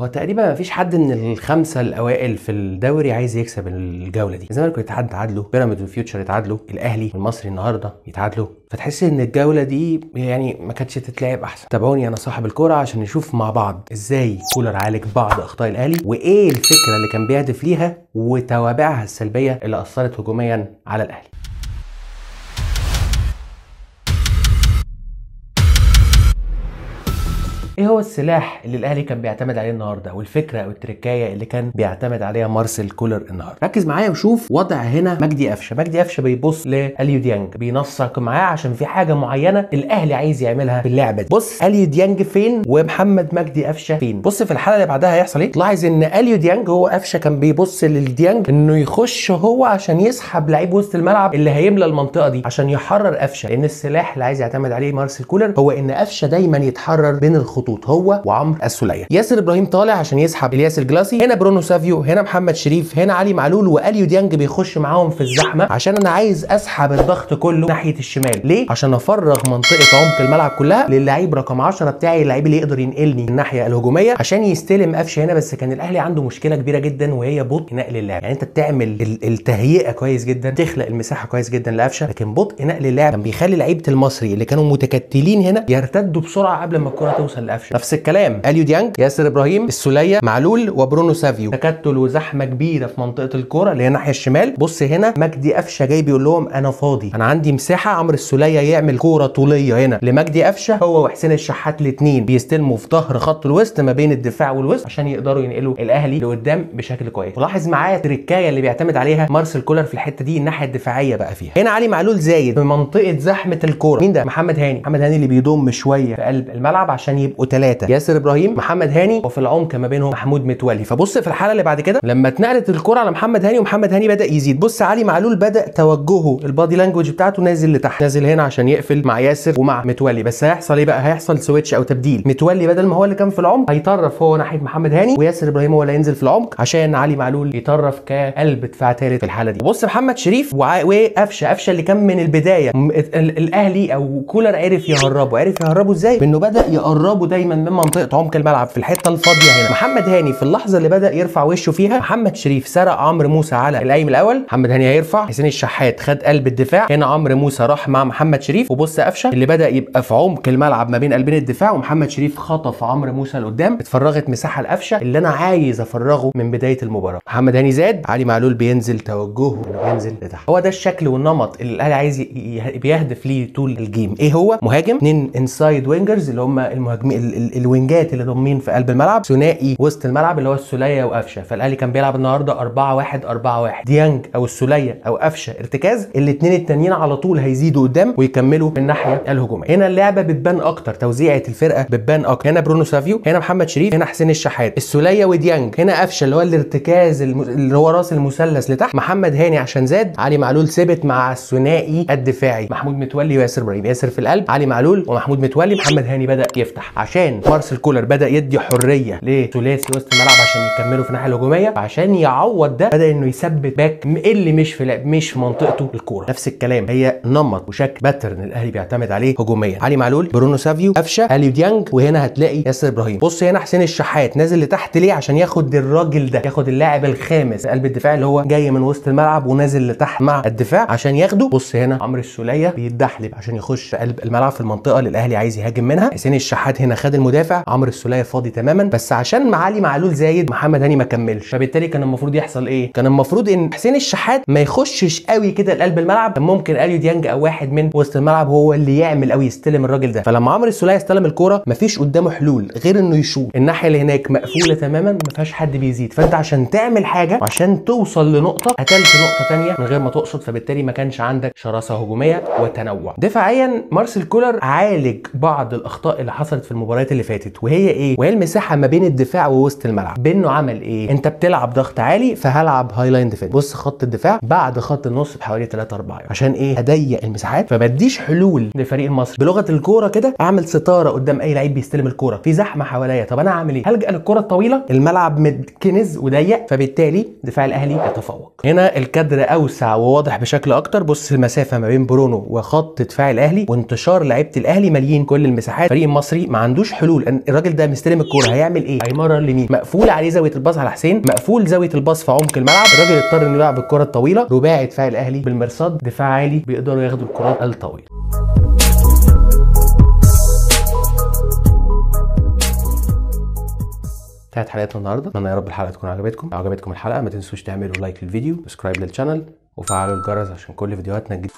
هو تقريبا مفيش حد من الخمسه الاوائل في الدوري عايز يكسب الجوله دي. الزمالك والاتحاد يتعادلوا، بيراميدز والفيوتشر يتعادلوا، الاهلي والمصري النهارده يتعادلوا، فتحس ان الجوله دي يعني ما كانتش تتلعب احسن. تابعوني انا صاحب الكوره عشان نشوف مع بعض ازاي كولر عالج بعض اخطاء الاهلي، وايه الفكره اللي كان بيهدف ليها وتوابعها السلبيه اللي اثرت هجوميا على الاهلي. ايه هو السلاح اللي الاهلي كان بيعتمد عليه النهارده، والفكره او التركايه اللي كان بيعتمد عليها مارسيل كولر النهارده؟ ركز معايا وشوف وضع هنا مجدي قفشه. مجدي قفشه بيبص لاليو ديانج، بينسق معاه عشان في حاجه معينه الاهلي عايز يعملها في اللعبه دي. بص اليو ديانج فين ومحمد مجدي قفشه فين. بص في الحاله اللي بعدها هيحصل ايه. لاحظ ان اليو ديانج هو قفشه كان بيبص للديانج انه يخش هو عشان يسحب لعيب وسط الملعب اللي هيملى المنطقه دي عشان يحرر قفشه، لان السلاح اللي عايز يعتمد عليه مارسيل كولر هو ان قفشه دايما يتحرر بين الخطوط، هو وعمرو السوليه. ياسر ابراهيم طالع عشان يسحب الياس الجلاسي، هنا برونو سافيو، هنا محمد شريف، هنا علي معلول، واليو ديانج بيخش معاهم في الزحمه عشان انا عايز اسحب الضغط كله ناحيه الشمال. ليه؟ عشان افرغ منطقه عمق الملعب كلها للعيب رقم 10 بتاعي، اللعيب اللي يقدر ينقلني الناحيه الهجوميه عشان يستلم قفشه هنا. بس كان الاهلي عنده مشكله كبيره جدا وهي بطء نقل اللعب. يعني انت بتعمل التهيئه كويس جدا، تخلق المساحه كويس جدا لقفشه، لكن بطء نقل اللعب كان بيخلي لعيبه المصري اللي كانوا متكتلين هنا يرتدوا بسرعه قبل ما الكره توصل لقفشه. نفس الكلام اليو ديانج، ياسر ابراهيم، السوليه، معلول، وبرونو سافيو، تكتل وزحمه كبيره في منطقه الكره اللي هي الناحيه الشمال. بص هنا مجدي قفشه جاي بيقول لهم انا فاضي، انا عندي مساحه. عمرو السوليه يعمل كوره طوليه هنا لمجدي قفشه، هو وحسين الشحات الاثنين بيستلموا في ظهر خط الوسط ما بين الدفاع والوسط عشان يقدروا ينقلوا الاهلي لقدام بشكل كويس. ولاحظ معايا التركايه اللي بيعتمد عليها مارسيل كولر في الحته دي، الناحيه الدفاعيه بقى فيها. هنا علي معلول زايد في منطقه زحمه الكوره. مين ده؟ محمد هاني. محمد هاني اللي بيضم شويه في قلب الملعب عشان يبقوا ثلاثه، ياسر ابراهيم، محمد هاني، وفي العمق ما بينهم محمود متولي. فبص في الحاله اللي بعد كده لما اتنقلت الكره على محمد هاني ومحمد هاني بدا يزيد، بص علي معلول بدا توجهه البادي لانجوج بتاعته نازل لتحت، نازل هنا عشان يقفل مع ياسر ومع متولي. بس هيحصل ايه بقى؟ هيحصل سويتش او تبديل. متولي بدل ما هو اللي كان في العمق هيطرف هو ناحيه محمد هاني، وياسر ابراهيم هو اللي هينزل في العمق عشان علي معلول يطرف كقلب دفاع ثالث في الحاله دي. بص محمد شريف وقفشه اللي كان من البدايه الاهلي او كولر عرف يهربه ازاي؟ بانه بدا يقربه دايما من منطقه عمق الملعب في الحته الفاضيه هنا. محمد هاني في اللحظه اللي بدا يرفع وشه فيها، محمد شريف سرق عمرو موسى على القايم الاول، محمد هاني هيرفع، حسين الشحات خد قلب الدفاع، هنا عمرو موسى راح مع محمد شريف. وبص قفشه اللي بدا يبقى في عمق الملعب ما بين قلبين الدفاع، ومحمد شريف خطف عمرو موسى لقدام، اتفرغت مساحه لقفشه اللي انا عايز افرغه من بدايه المباراه. محمد هاني زاد، علي معلول بينزل توجهه انه ينزل لتحت. هو ده الشكل والنمط اللي الاهلي عايز بيهدف ليه طول الجيم. ايه هو؟ مهاجم، 2 انسايد وينجرز اللي هم المهاجمين الوينجات اللي ضامنين في قلب الملعب، ثنائي وسط الملعب اللي هو السوليه وقفشه. فالاهلي كان بيلعب النهارده 4-1-4-1، ديانج او السوليه او قفشه ارتكاز، الاثنين التانيين على طول هيزيدوا قدام ويكملوا من الناحيه الهجوميه. هنا اللعبه بتبان اكتر، توزيعه الفرقه بتبان اكتر. هنا برونو سافيو، هنا محمد شريف، هنا حسين الشحات، السوليه وديانج، هنا قفشه اللي هو الارتكاز اللي هو راس المثلث لتحت، محمد هاني عشان زاد، علي معلول ثبت مع الثنائي الدفاعي، محمود متولي وياسر ابراهيم، ياسر في القلب، علي معلول ومحمود متولي، محمد هاني بدا يفتح عشان مارسيل كولر بدا يدي حريه لثلاثي وسط الملعب عشان يكملوا في الناحيه الهجوميه. فعشان يعوض ده بدا انه يثبت باك اللي مش في منطقته الكوره. نفس الكلام، هي نمط وشكل باترن الاهلي بيعتمد عليه هجوميا. علي معلول، برونو سافيو، قفشه، اليو ديانج، وهنا هتلاقي ياسر ابراهيم. بص هنا حسين الشحات نازل لتحت ليه؟ عشان ياخد الراجل ده، ياخد اللاعب الخامس قلب الدفاع اللي هو جاي من وسط الملعب ونازل لتحت مع الدفاع عشان ياخده. بص هنا عمرو السوليه بيتدحلب عشان يخش في قلب الملعب في المنطقه اللي الاهلي عايز يهاجم منها. حسين الشحات هنا خد المدافع، عمرو السوليه فاضي تماما، بس عشان مع علي معلول زايد محمد هاني ما كملش. فبالتالي كان المفروض يحصل ايه؟ كان المفروض ان حسين الشحات ما يخشش قوي كده لقلب الملعب، كان ممكن اليو ديانج او واحد من وسط الملعب هو اللي يعمل او يستلم الراجل ده. فلما عمرو السوليه استلم الكوره مفيش قدامه حلول غير انه يشوط، الناحيه اللي هناك مقفوله تماما ما فيهاش حد بيزيد. فانت عشان تعمل حاجه وعشان توصل لنقطه قتلت نقطه ثانيه من غير ما تقصد، فبالتالي ما كانش عندك شراسه هجوميه وتنوع. دفاعيا مارسيل كولر عالج بعض الاخطاء اللي حصلت في المباريات اللي فاتت، وهي ايه؟ وهي المساحه ما بين الدفاع ووسط الملعب. بانه عمل ايه؟ انت بتلعب ضغط عالي فهلعب هاي لاين ديفنس. بص خط الدفاع بعد خط النص بحوالي 3-4 عشان ايه؟ اضيق المساحات فما اديش حلول لفريق المصري. بلغه الكوره كده اعمل ستاره قدام اي لعيب بيستلم الكوره، في زحمه حواليا، طب انا اعمل ايه؟ هلجأ للكوره الطويله، الملعب متكنز وضيق، فبالتالي دفاع الاهلي يتفوق. هنا الكادر اوسع وواضح بشكل اكتر. بص المسافه ما بين برونو وخط دفاع الاهلي وانتشار لعيبه الاهلي ماليين كل المساحات. فريق المصري ما عندوش حلول. الراجل ده مستلم الكوره هيعمل ايه؟ هيمرر لمين؟ مقفول عليه زاويه الباص على حسين، مقفول زاويه الباص في عمق الملعب. الراجل اضطر انه يلعب الكره الطويله. رباعي دفاع الاهلي بالمرصاد، دفاع عالي بيقدروا ياخدوا الكرات الطويله. انتهت حلقتنا النهارده. اتمنى يا رب الحلقه تكون عجبتكم. لو عجبتكم الحلقه ما تنسوش تعملوا لايك للفيديو، سبسكرايب للشانل، وفعلوا الجرس عشان كل فيديوهاتنا الجديده